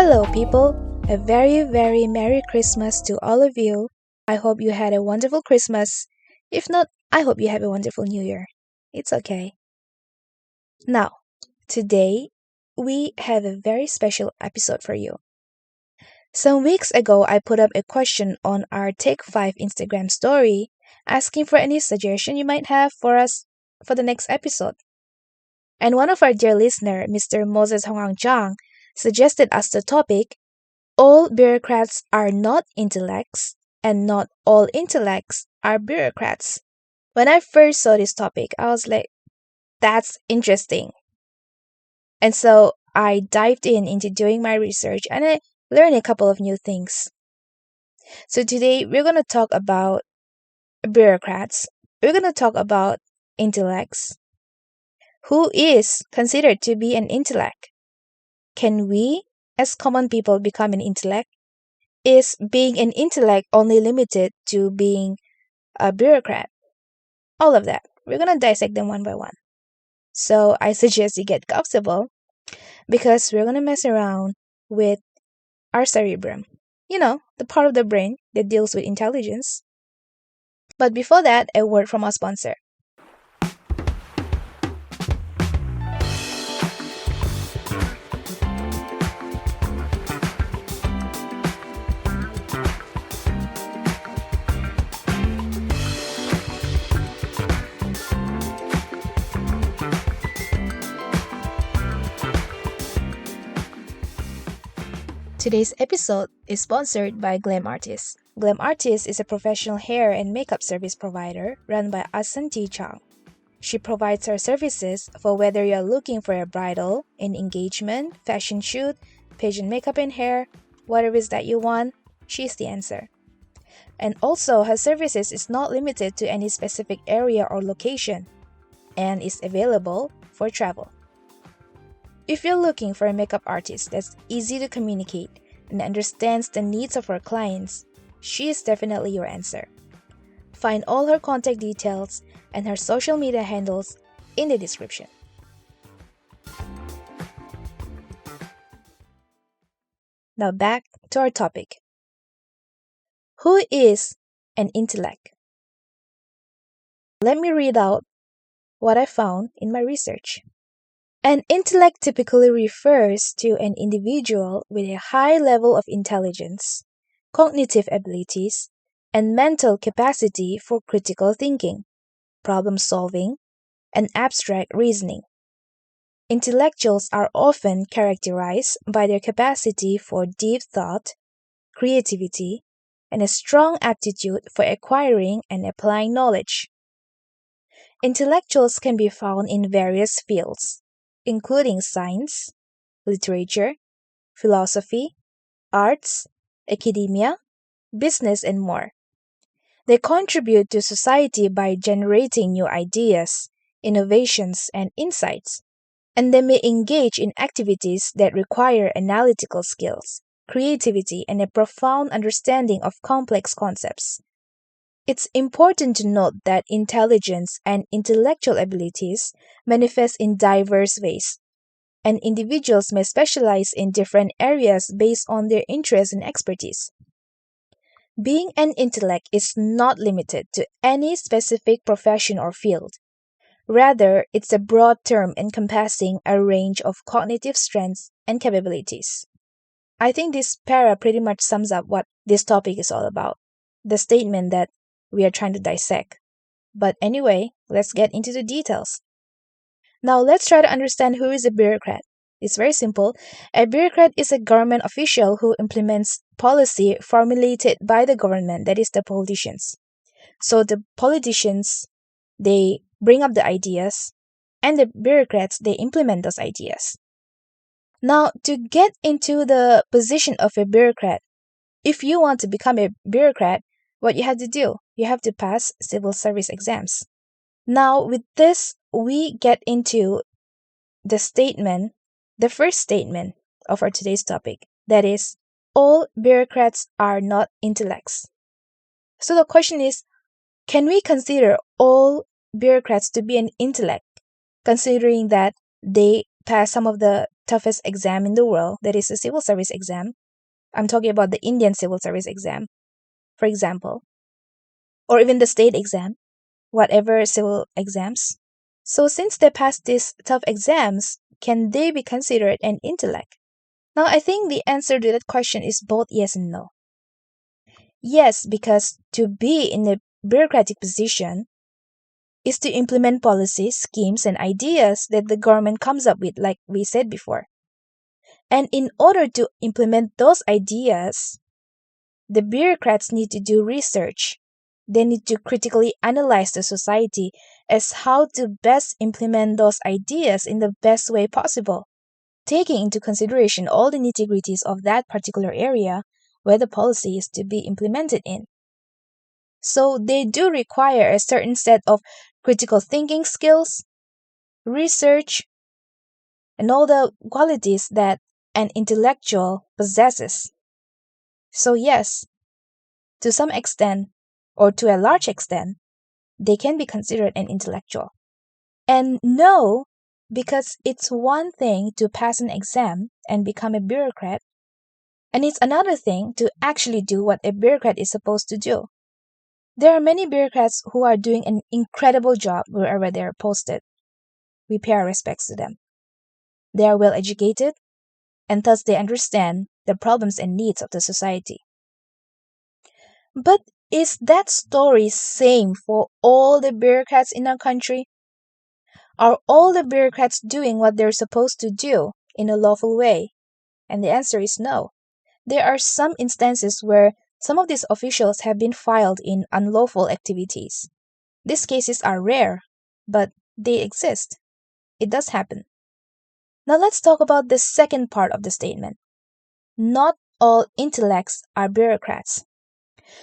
Hello, people. A very, very Merry Christmas to all of you. I hope you had a wonderful Christmas. If not, I hope you have a wonderful New Year. It's okay. Now, today, we have a very special episode for you. Some weeks ago, I put up a question on our Take 5 Instagram story asking for any suggestion you might have for us for the next episode. And one of our dear listener, Mr. Moses Hongang Chang, suggested us the topic, all bureaucrats are not intellects, and not all intellects are bureaucrats. When I first saw this topic, I was like, that's interesting. And so I dived into doing my research and I learned a couple of new things. So today we're going to talk about bureaucrats. We're going to talk about intellects. Who is considered to be an intellect? Can we, as common people, become an intellect? Is being an intellect only limited to being a bureaucrat? All of that. We're going to dissect them one by one. So I suggest you get comfortable because we're going to mess around with our cerebrum. You know, the part of the brain that deals with intelligence. But before that, a word from our sponsor. Today's episode is sponsored by Glam Artist. Glam Artist is a professional hair and makeup service provider run by Asanti Chang. She provides her services for whether you're looking for a bridal, an engagement, fashion shoot, pageant makeup and hair, whatever it is that you want, she's the answer. And also, her services is not limited to any specific area or location and is available for travel. If you're looking for a makeup artist that's easy to communicate and understands the needs of her clients, she is definitely your answer. Find all her contact details and her social media handles in the description. Now back to our topic. Who is an intellect? Let me read out what I found in my research. An intellect typically refers to an individual with a high level of intelligence, cognitive abilities, and mental capacity for critical thinking, problem solving, and abstract reasoning. Intellectuals are often characterized by their capacity for deep thought, creativity, and a strong aptitude for acquiring and applying knowledge. Intellectuals can be found in various fields, including science, literature, philosophy, arts, academia, business, and more. They contribute to society by generating new ideas, innovations, and insights, and they may engage in activities that require analytical skills, creativity, and a profound understanding of complex concepts. It's important to note that intelligence and intellectual abilities manifest in diverse ways, and individuals may specialize in different areas based on their interests and expertise. Being an intellect is not limited to any specific profession or field. Rather, it's a broad term encompassing a range of cognitive strengths and capabilities. I think this para pretty much sums up what this topic is all about, the statement that we are trying to dissect. But anyway, let's get into the details. Now let's try to understand who is a bureaucrat. It's very simple. A bureaucrat is a government official who implements policy formulated by the government, that is the politicians. So the politicians, they bring up the ideas, and the bureaucrats, they implement those ideas. Now, to get into the position of a bureaucrat, if you want to become a bureaucrat, what you have to do, you have to pass civil service exams. Now, with this, we get into the statement, the first statement of our today's topic, that is, all bureaucrats are not intellects. So the question is, can we consider all bureaucrats to be an intellect, considering that they pass some of the toughest exam in the world, that is a civil service exam. I'm talking about the Indian civil service exam, for example, or even the state exam, whatever civil exams. So since they pass these tough exams, can they be considered an intellect? Now, I think the answer to that question is both yes and no. Yes, because to be in a bureaucratic position is to implement policies, schemes, and ideas that the government comes up with, like we said before. And in order to implement those ideas, the bureaucrats need to do research. They need to critically analyze the society as how to best implement those ideas in the best way possible, taking into consideration all the nitty-gritties of that particular area where the policy is to be implemented in. So they do require a certain set of critical thinking skills, research, and all the qualities that an intellectual possesses. So yes, to some extent, or to a large extent, they can be considered an intellectual. And no, because it's one thing to pass an exam and become a bureaucrat, and it's another thing to actually do what a bureaucrat is supposed to do. There are many bureaucrats who are doing an incredible job wherever they are posted. We pay our respects to them. They are well educated, and thus they understand the problems and needs of the society. But is that story same for all the bureaucrats in our country? Are all the bureaucrats doing what they're supposed to do in a lawful way? And the answer is no. There are some instances where some of these officials have been filed in unlawful activities. These cases are rare, but they exist. It does happen. Now let's talk about the second part of the statement. Not all intellects are bureaucrats.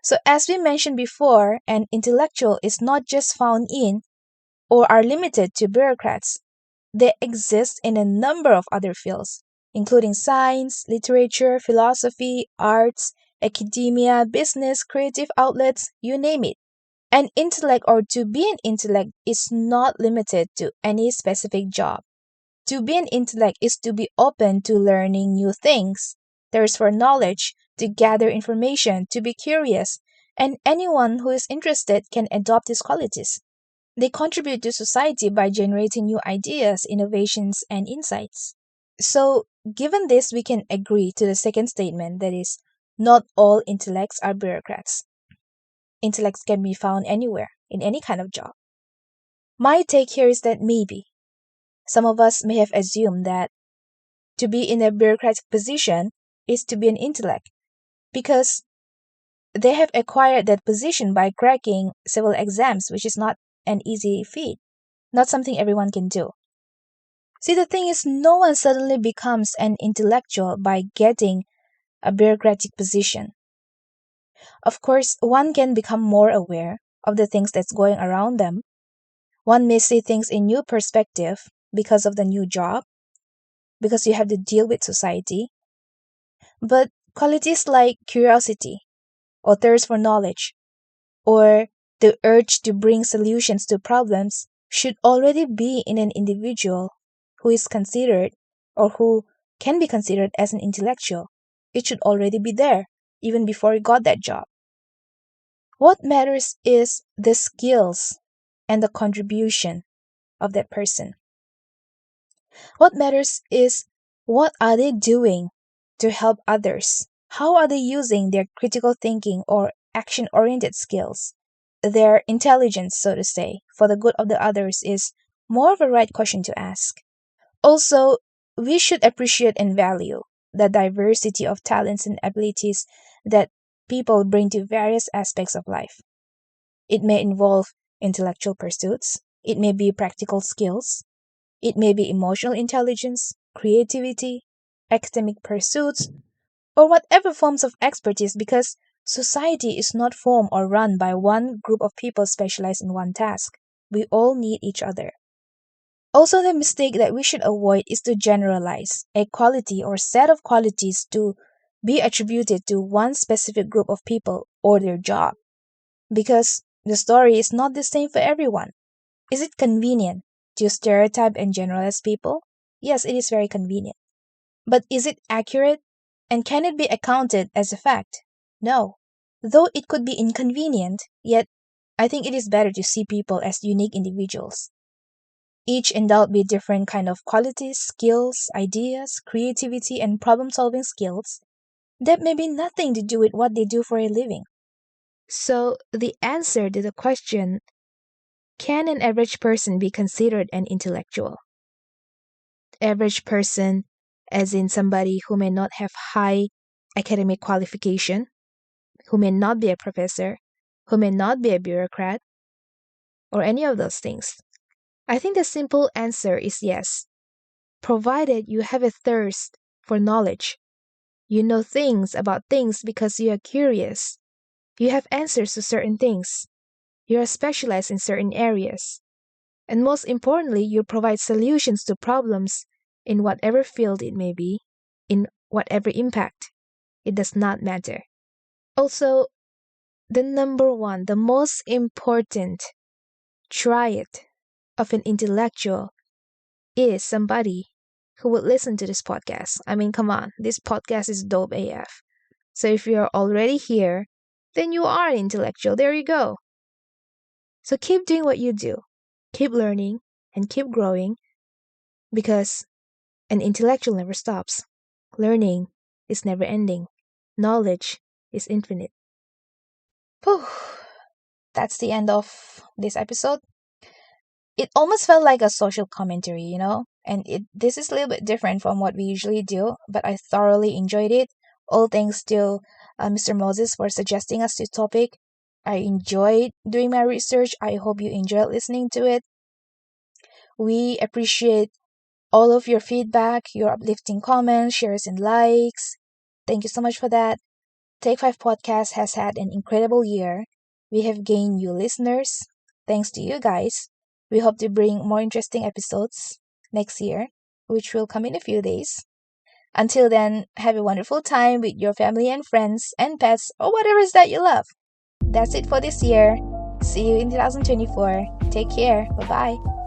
So as we mentioned before, an intellectual is not just found in or are limited to bureaucrats. They exist in a number of other fields, including science, literature, philosophy, arts, academia, business, creative outlets, you name it. An intellect or to be an intellect is not limited to any specific job. To be an intellect is to be open to learning new things, thirst for knowledge, to gather information, to be curious, and anyone who is interested can adopt these qualities. They contribute to society by generating new ideas, innovations, and insights. So, given this, we can agree to the second statement, that is, not all intellects are bureaucrats. Intellects can be found anywhere, in any kind of job. My take here is that maybe some of us may have assumed that to be in a bureaucratic position is to be an intellect, because they have acquired that position by cracking civil exams, which is not an easy feat, not something everyone can do. See, the thing is, no one suddenly becomes an intellectual by getting a bureaucratic position. Of course, one can become more aware of the things that's going around them. One may see things in new perspective because of the new job, because you have to deal with society. But qualities like curiosity, or thirst for knowledge, or the urge to bring solutions to problems should already be in an individual who is considered or who can be considered as an intellectual. It should already be there, even before you got that job. What matters is the skills and the contribution of that person. What matters is what are they doing to help others? How are they using their critical thinking or action-oriented skills? Their intelligence, so to say, for the good of the others is more of a right question to ask. Also, we should appreciate and value the diversity of talents and abilities that people bring to various aspects of life. It may involve intellectual pursuits, it may be practical skills, it may be emotional intelligence, creativity, academic pursuits, or whatever forms of expertise, because society is not formed or run by one group of people specialized in one task. We all need each other. Also, the mistake that we should avoid is to generalize a quality or set of qualities to be attributed to one specific group of people or their job, because the story is not the same for everyone. Is it convenient to stereotype and generalize people? Yes, it is very convenient. But is it accurate? And can it be accounted as a fact? No. Though it could be inconvenient, yet I think it is better to see people as unique individuals, each endowed with different kind of qualities, skills, ideas, creativity, and problem-solving skills that may be nothing to do with what they do for a living. So, the answer to the question, can an average person be considered an intellectual? Average person, as in somebody who may not have high academic qualification, who may not be a professor, who may not be a bureaucrat, or any of those things. I think the simple answer is yes, provided you have a thirst for knowledge. You know things about things because you are curious. You have answers to certain things. You are specialized in certain areas. And most importantly, you provide solutions to problems in whatever field it may be, in whatever impact. It does not matter. Also, the number one, the most important trait of an intellectual is somebody who would listen to this podcast. I mean, come on, this podcast is dope AF. So if you're already here, then you are an intellectual. There you go. So keep doing what you do. Keep learning and keep growing, because an intellectual never stops. Learning is never ending. Knowledge is infinite. Whew. That's the end of this episode. It almost felt like a social commentary, and this is a little bit different from what we usually do, but I thoroughly enjoyed it. All thanks to Mr. Moses for suggesting us this topic. I enjoyed doing my research. I hope you enjoyed listening to it. We appreciate all of your feedback, your uplifting comments, shares, and likes. Thank you so much for that. Take 5 Podcast has had an incredible year. We have gained new listeners. Thanks to you guys. We hope to bring more interesting episodes next year, which will come in a few days. Until then, have a wonderful time with your family and friends and pets or whatever it is that you love. That's it for this year. See you in 2024. Take care. Bye-bye.